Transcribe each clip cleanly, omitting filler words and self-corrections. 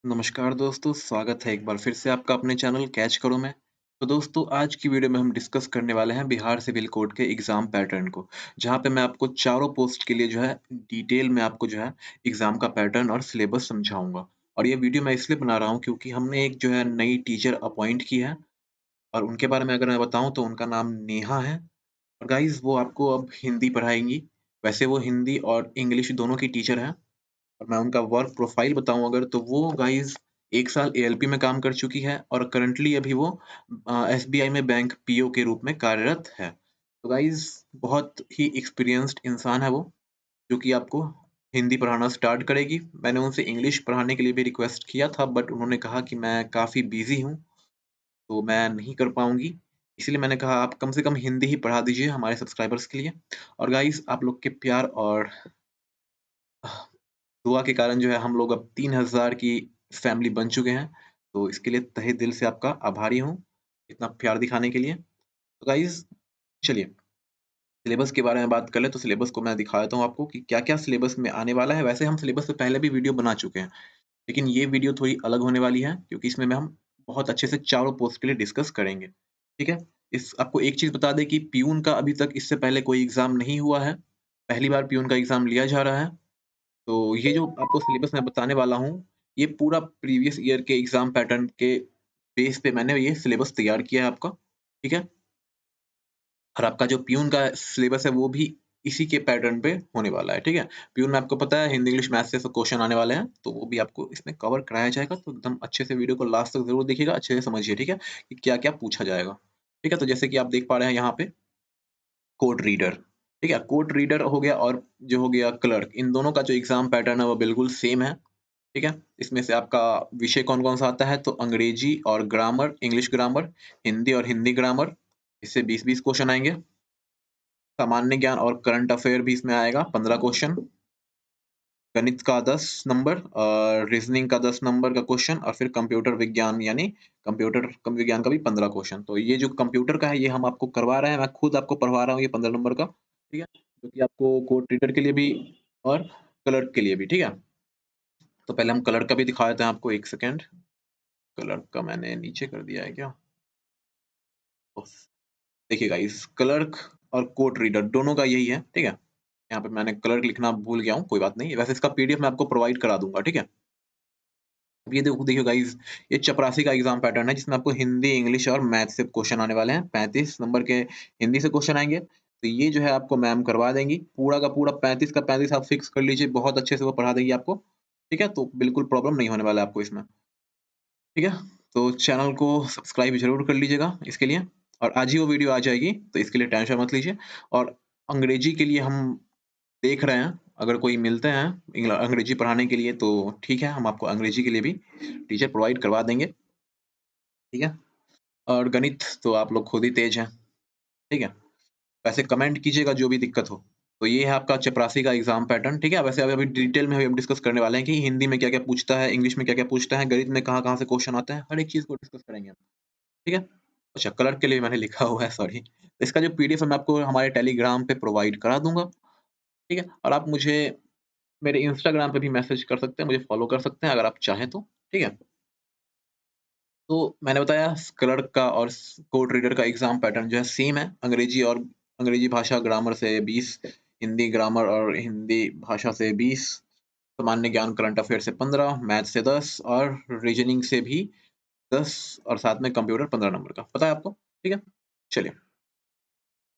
नमस्कार दोस्तों, स्वागत है एक बार फिर से आपका अपने चैनल कैच करो में। तो दोस्तों आज की वीडियो में हम डिस्कस करने वाले हैं बिहार सिविल कोड के एग्ज़ाम पैटर्न को, जहाँ पे मैं आपको चारों पोस्ट के लिए जो है डिटेल में आपको जो है एग्ज़ाम का पैटर्न और सिलेबस समझाऊँगा। और ये वीडियो मैं इसलिए बना रहा हूँ क्योंकि हमने एक जो है नई टीचर अपॉइंट की है और उनके बारे में अगर मैं बताऊँ तो उनका नाम नेहा है। और गाइज़ वो आपको अब हिंदी पढ़ाएँगी। वैसे वो हिंदी और इंग्लिश दोनों की टीचर हैं। और मैं उनका वर्क प्रोफाइल बताऊँ अगर तो वो गाइज़ 1 साल एएलपी में काम कर चुकी है और करंटली अभी वो एसबीआई में बैंक पीओ के रूप में कार्यरत है। तो गाइज़ बहुत ही एक्सपीरियंस्ड इंसान है वो, जो कि आपको हिंदी पढ़ाना स्टार्ट करेगी। मैंने उनसे इंग्लिश पढ़ाने के लिए भी रिक्वेस्ट किया था बट उन्होंने कहा कि मैं काफ़ी बिज़ी हूँ, तो मैं नहीं कर पाऊँगी। इसीलिए मैंने कहा आप कम से कम हिंदी ही पढ़ा दीजिए हमारे सब्सक्राइबर्स के लिए। और गाइज़ आप लोग के प्यार और दुआ के कारण जो है हम लोग अब 3000 की फैमिली बन चुके हैं। तो इसके लिए तहे दिल से आपका आभारी हूँ, इतना प्यार दिखाने के लिए। तो गाइज़ चलिए सिलेबस के बारे में बात कर लें तो सिलेबस को मैं दिखा देता हूँ आपको कि क्या-क्या सिलेबस में आने वाला है। वैसे हम सिलेबस से पहले भी वीडियो बना चुके हैं, लेकिन ये वीडियो थोड़ी अलग होने वाली है क्योंकि इसमें हम बहुत अच्छे से चारों पोस्ट के लिए डिस्कस करेंगे। ठीक है? इस आपको एक चीज़ बता दें कि पियून का अभी तक इससे पहले कोई एग्ज़ाम नहीं हुआ है। पहली बार पियून का एग्ज़ाम लिया जा रहा है। तो ये जो आपको सिलेबस मैं बताने वाला हूँ, ये पूरा प्रीवियस ईयर के एग्ज़ाम पैटर्न के बेस पे मैंने ये सिलेबस तैयार किया है आपका, ठीक है? और आपका जो पियून का सिलेबस है वो भी इसी के पैटर्न पे होने वाला है, ठीक है? पियून में आपको पता है हिंदी, इंग्लिश, मैथ से सब क्वेश्चन आने वाले हैं, तो वो भी आपको इसमें कवर कराया जाएगा, तो एकदम अच्छे से वीडियो को लास्ट तक ज़रूर देखिएगा, अच्छे से समझिए, ठीक है? कि क्या-क्या पूछा जाएगा, ठीक है? तो जैसे कि आप देख पा रहे हैं यहाँ पे कोड रीडर, ठीक है? कोड रीडर हो गया और जो हो गया क्लर्क, इन दोनों का जो एग्ज़ाम पैटर्न है वो बिल्कुल सेम है। ठीक है? इसमें से आपका विषय कौन-कौन सा आता है तो अंग्रेजी और ग्रामर, इंग्लिश ग्रामर, हिंदी और हिंदी ग्रामर, इससे 20-20 क्वेश्चन आएँगे। सामान्य ज्ञान और करंट अफ़ेयर भी इसमें आएगा 15 क्वेश्चन। गणित का 10 नंबर और रीज़निंग का 10 नंबर का क्वेश्चन और फिर कंप्यूटर विज्ञान यानी कंप्यूटर विज्ञान का भी 15 क्वेश्चन। तो ये जो कंप्यूटर का है ये हम आपको करवा रहे हैं, मैं खुद आपको पढ़वा रहा हूँ ये 15 नंबर का, ठीक है? जो कि आपको कोड रीडर के लिए भी और क्लर्क के लिए भी, ठीक है? तो पहले हम क्लर्क का भी दिखा देते हैं आपको 1 सेकंड। क्लर्क का मैंने नीचे कर दिया है क्या? उस देखिए गाइस क्लर्क और कोड रीडर दोनों का यही है, ठीक है? यहाँ पे मैंने क्लर्क लिखना भूल गया हूँ, कोई बात नहीं। वैसे इसका पीडीएफ मैं आपको प्रोवाइड करा दूँगा, ठीक है? अब ये देखिए गाइस ये चपरासी का एग्ज़ाम पैटर्न है जिसमें आपको हिंदी, इंग्लिश और मैथ से क्वेश्चन आने वाले हैं। 35 नंबर के हिंदी से क्वेश्चन आएँगे, तो ये जो है आपको मैम करवा देंगी। पूरा का पूरा 35 का 35 आप फिक्स कर लीजिए, बहुत अच्छे से वो पढ़ा देंगी आपको, ठीक है? तो बिल्कुल प्रॉब्लम नहीं होने वाला है आपको इसमें। ठीक है? तो चैनल को सब्सक्राइब ज़रूर कर लीजिएगा इसके लिए और आज ही वो वीडियो आ जाएगी, तो इसके लिए टेंशन मत लीजिए। और अंग्रेजी के लिए हम देख रहे हैं, अगर कोई मिलते हैं अंग्रेजी पढ़ाने के लिए तो ठीक है, हम आपको अंग्रेजी के लिए भी टीचर प्रोवाइड करवा देंगे, ठीक है? और गणित तो आप लोग खुद ही तेज़ हैं, ठीक है? वैसे कमेंट कीजिएगा जो भी दिक्कत हो। तो ये है आपका चपरासी का एग्ज़ाम पैटर्न, ठीक है? वैसे अभी डिटेल में हम डिस्कस करने वाले हैं कि हिंदी में क्या-क्या पूछता है, इंग्लिश में क्या-क्या पूछता है, गणित में कहाँ-कहाँ से क्वेश्चन आते हैं, हर एक चीज़ को डिस्कस करेंगे हम। ठीक है? अच्छा क्लर्क के लिए मैंने लिखा हुआ है सॉरी। इसका जो पीडीएफ है मैं आपको हमारे टेलीग्राम पे प्रोवाइड करा दूँगा, ठीक है? और आप मुझे मेरे इंस्टाग्राम पे भी मैसेज कर सकते हैं, मुझे फॉलो कर सकते हैं अगर आप चाहें तो, ठीक है? तो मैंने बताया क्लर्क का और कोड रीडर का एग्ज़ाम पैटर्न जो है सेम है, अंग्रेजी भाषा ग्रामर से 20, हिंदी ग्रामर और हिंदी भाषा से 20, सामान्य ज्ञान करंट अफ़ेयर से 15, मैथ से 10 और रीजनिंग से भी 10 और साथ में कंप्यूटर 15 नंबर का। पता है आपको? ठीक है? चलिए।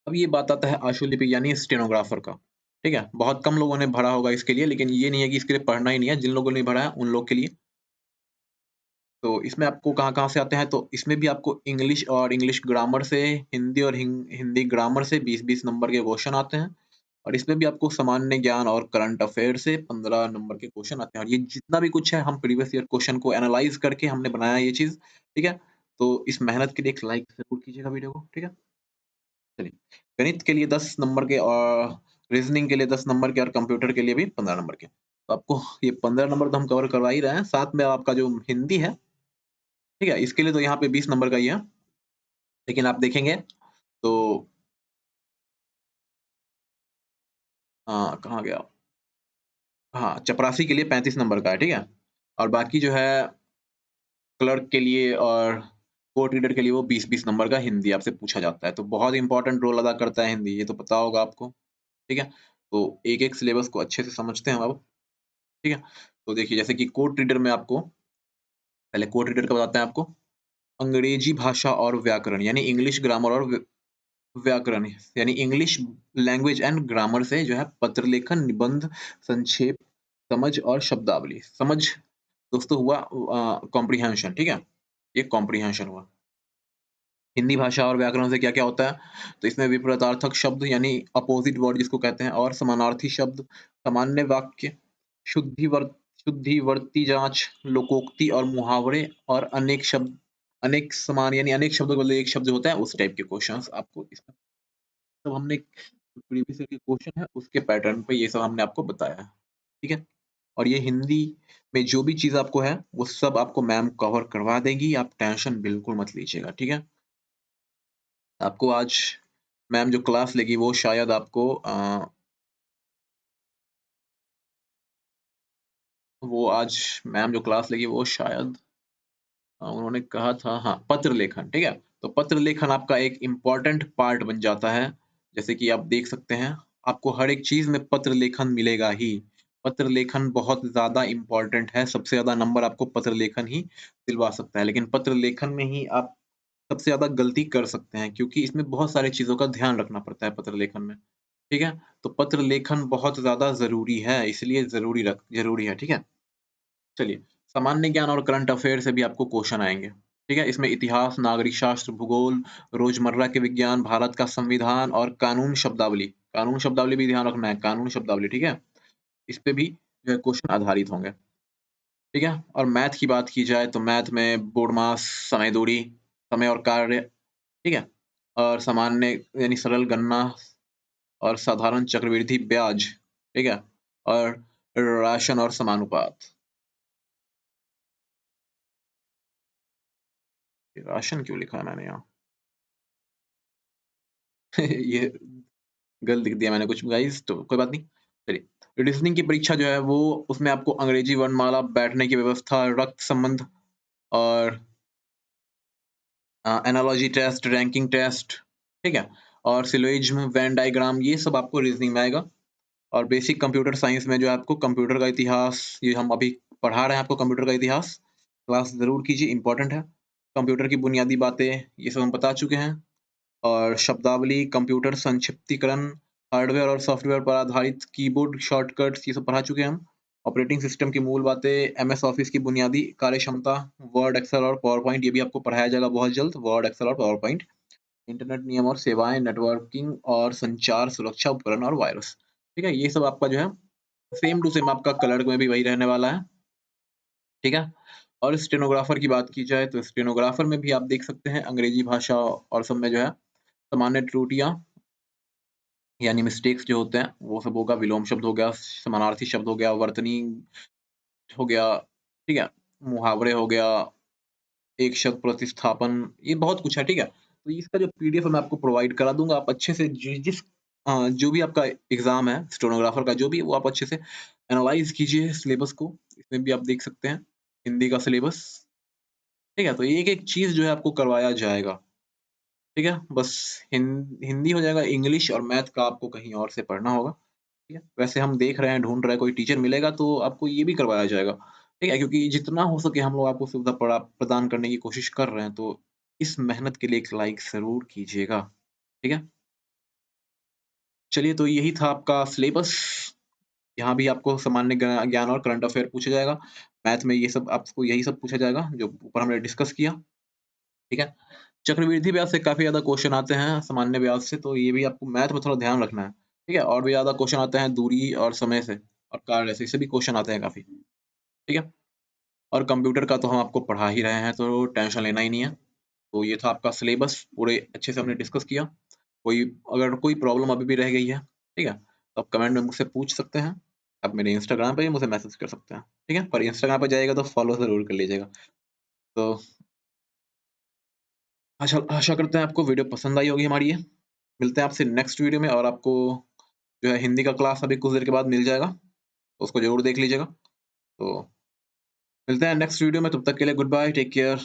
अब ये बात आता है आशुलिपि यानी स्टेनोग्राफर का, ठीक है? बहुत कम लोगों ने भरा होगा इसके लिए, लेकिन ये नहीं है कि इसके लिए पढ़ना ही नहीं है, जिन लोगों ने भरा है उन लोग के लिए। तो इसमें आपको कहाँ-कहाँ से आते हैं, तो इसमें भी आपको इंग्लिश और इंग्लिश ग्रामर से, हिंदी और हिंदी ग्रामर से 20-20 नंबर के क्वेश्चन आते हैं और इसमें भी आपको सामान्य ज्ञान और करंट अफेयर से 15 नंबर के क्वेश्चन आते हैं और ये जितना भी कुछ है हम प्रीवियस ईयर क्वेश्चन को एनालाइज़ करके हमने बनाया ये चीज़, ठीक है? तो इस मेहनत के लिए एक लाइक ज़रूर कीजिएगा वीडियो को, ठीक है? चलिए, गणित के लिए 10 नंबर के और रीज़निंग के लिए 10 नंबर के और कंप्यूटर के लिए भी 15 नंबर के। तो आपको ये 15 नंबर तो हम कवर करवा ही रहे हैं, साथ में आपका जो हिंदी है, ठीक है? इसके लिए तो यहाँ पे 20 नंबर का ही है, लेकिन आप देखेंगे तो कहाँ गया? हाँ, चपरासी के लिए 35 नंबर का है, ठीक है? और बाकी जो है क्लर्क के लिए और कोर्ट रीडर के लिए वो 20-20 नंबर का हिंदी आपसे पूछा जाता है। तो बहुत इम्पोर्टेंट रोल अदा करता है हिंदी, ये तो पता होगा आपको, ठीक है? तो एक-एक सिलेबस को अच्छे से समझते हैं हम अब, ठीक है? तो देखिए जैसे कि कोर्ट रीडर में आपको पहले कोर्ट रीडर का बताते हैं आपको, अंग्रेजी भाषा और व्याकरण यानी इंग्लिश ग्रामर और व्याकरण यानी इंग्लिश लैंग्वेज एंड ग्रामर से जो है पत्र लेखन, निबंध, संक्षेप, समझ और शब्दावली। समझ दोस्तों हुआ कॉम्प्रिहेंशन, ठीक है? ये कॉम्प्रिहेंशन हुआ। हिंदी भाषा और व्याकरण से क्या-क्या होता है? तो इसमें विपरीतार्थक शब्द यानी अपोजिट वर्ड जिसको कहते हैं और समानार्थी शब्द, सामान्य वाक्य, शुद्धिवर शुद्धिवर्ती जाँच, लोकोक्ति और मुहावरे और अनेक शब्द अनेक समान यानी अनेक शब्दों के बदले एक शब्द होता है, उस टाइप के क्वेश्चन्स आपको इसमें सब हमने प्रीवियस ईयर के क्वेश्चन है उसके पैटर्न पे ये सब हमने आपको बताया है, ठीक है? और ये हिंदी में जो भी चीज़ आपको है, वो सब आपको मैम कवर करवा देगी, आप टेंशन बिल्कुल मत लीजिएगा, ठीक है? आपको आज मैम जो क्लास लेगी वो शायद आपको वो आज मैम जो क्लास लेगी वो शायद उन्होंने कहा था हाँ, पत्र लेखन, ठीक है? तो पत्र लेखन आपका एक इम्पोर्टेंट पार्ट बन जाता है। जैसे कि आप देख सकते हैं, आपको हर एक चीज़ में पत्र लेखन मिलेगा ही। पत्र लेखन बहुत ज़्यादा इम्पोर्टेंट है, सबसे ज़्यादा नंबर आपको पत्र लेखन ही दिलवा सकता है। लेकिन पत्र लेखन में ही आप सबसे ज़्यादा गलती कर सकते हैं क्योंकि इसमें बहुत सारी चीज़ों का ध्यान रखना पड़ता है पत्र लेखन में, ठीक है? तो पत्र लेखन बहुत ज़्यादा ज़रूरी है, इसलिए ज़रूरी है, ठीक है? चलिए, सामान्य ज्ञान और करंट अफ़ेयर से भी आपको क्वेश्चन आएँगे, ठीक है? इसमें इतिहास, नागरिक शास्त्र, भूगोल, रोज़मर्रा के विज्ञान, भारत का संविधान और कानून शब्दावली भी ध्यान रखना है, कानून शब्दावली, ठीक है? इस पे भी जो है क्वेश्चन आधारित होंगे, ठीक है? और मैथ की बात की जाए तो मैथ में बोर्डमास, समय दूरी, समय और कार्य, ठीक है? और सामान्य यानी सरल गणना और साधारण चक्रवृद्धि ब्याज, ठीक है? और राशन और समानुपात। राशन क्यों लिखा है मैंने यहाँ? ये गलत लिख दिया मैंने कुछ गाइस तो कोई बात नहीं। चलिए, रीज़निंग की परीक्षा जो है वो उसमें आपको अंग्रेजी वर्णमाला, बैठने की व्यवस्था, रक्त संबंध और एनालॉजी टेस्ट, रैंकिंग टेस्ट, ठीक है? और सिलोजिज़्म, वेन डायग्राम ये सब आपको रीज़निंग में आएगा। और बेसिक कंप्यूटर साइंस में जो है आपको कंप्यूटर का इतिहास, ये हम अभी पढ़ा रहे हैं आपको कंप्यूटर का इतिहास, क्लास ज़रूर कीजिए, इम्पोर्टेंट है। कंप्यूटर की बुनियादी बातें, ये सब हम बता चुके हैं। और शब्दावली, कंप्यूटर संक्षिप्तीकरण, हार्डवेयर और सॉफ्टवेयर पर आधारित कीबोर्ड शॉर्टकट्स ये सब पढ़ा चुके हैं हम। ऑपरेटिंग सिस्टम की मूल बातें, एमएस ऑफिस की बुनियादी कार्यक्षमता, वर्ड, एक्सेल और पावर पॉइंट ये भी आपको पढ़ाया जाएगा बहुत जल्द, वर्ड, एक्सेल और पावर पॉइंट। इंटरनेट नियम और सेवाएँ, नेटवर्किंग और संचार सुरक्षा उपकरण और वायरस। ठीक है? ये सब आपका जो है सेम टू सेम आपका क्लर्क में भी वही रहने वाला है। ठीक है? और स्टेनोग्राफर की बात की जाए तो स्टेनोग्राफर में भी आप देख सकते हैं अंग्रेजी भाषा और सब में जो है सामान्य त्रुटियाँ यानी मिस्टेक्स जो होते हैं, वो सब होगा, विलोम शब्द हो गया, समानार्थी शब्द हो गया, वर्तनी हो गया, ठीक है? मुहावरे हो गया, एक शब्द प्रतिस्थापन, ये बहुत कुछ है, ठीक है? तो इसका जो पीडीएफ है मैं आपको प्रोवाइड करा दूँगा, आप अच्छे से जो भी आपका एग्ज़ाम है, स्टेनोग्राफर का जो भी है, वो आप अच्छे से एनालाइज़ कीजिए सिलेबस को, इसमें भी आप देख सकते हैं, हिंदी का सिलेबस, ठीक है? तो एक-एक चीज़ जो है आपको करवाया जाएगा, ठीक है? बस हिंदी हो जाएगा, इंग्लिश और मैथ का आपको कहीं और से पढ़ना होगा। ठीक है? वैसे हम देख रहे हैं, ढूँढ रहे हैं, कोई टीचर मिलेगा तो आपको ये भी करवाया जाएगा, ठीक है? क्योंकि जितना हो सके हम लोग आपको सुविधा प्रदान करने की कोशिश कर रहे हैं, तो इस मेहनत के लिए एक लाइक ज़रूर कीजिएगा, ठीक है? चलिए तो यही था आपका सिलेबस, यहाँ भी आपको सामान्य ज्ञान और करंट अफ़ेयर पूछा जाएगा, मैथ में ये सब आपको यही सब पूछा जाएगा, जो ऊपर हमने डिस्कस किया, ठीक है? चक्रवृद्धि ब्याज से काफ़ी ज़्यादा क्वेश्चन आते हैं, सामान्य ब्याज से, तो ये भी आपको मैथ में थोड़ा ध्यान रखना है, ठीक है? और भी ज़्यादा क्वेश्चन आते हैं दूरी और समय से और कार्य से, इससे भी क्वेश्चन आते हैं काफ़ी, ठीक है? और कंप्यूटर का तो हम आपको पढ़ा ही रहे हैं, तो टेंशन लेना ही नहीं है। तो ये था आपका सिलेबस, पूरे अच्छे से हमने डिस्कस किया। कोई अगर कोई प्रॉब्लम अभी भी रह गई है, ठीक है? तो आप कमेंट में मुझसे पूछ सकते हैं। आप मेरे इंस्टाग्राम पे भी मुझे मैसेज कर सकते हैं, ठीक है? पर इंस्टाग्राम पे जाइएगा तो फॉलो ज़रूर कर लीजिएगा। तो आशा आशा करते हैं आपको वीडियो पसंद आई होगी हमारी ये। मिलते हैं आपसे नेक्स्ट वीडियो में और आपको जो है हिंदी का क्लास अभी कुछ देर के बाद मिल जाएगा, तो उसको ज़रूर देख लीजिएगा। तो मिलते हैं नेक्स्ट वीडियो में, तब तक के लिए गुड बाय, टेक केयर।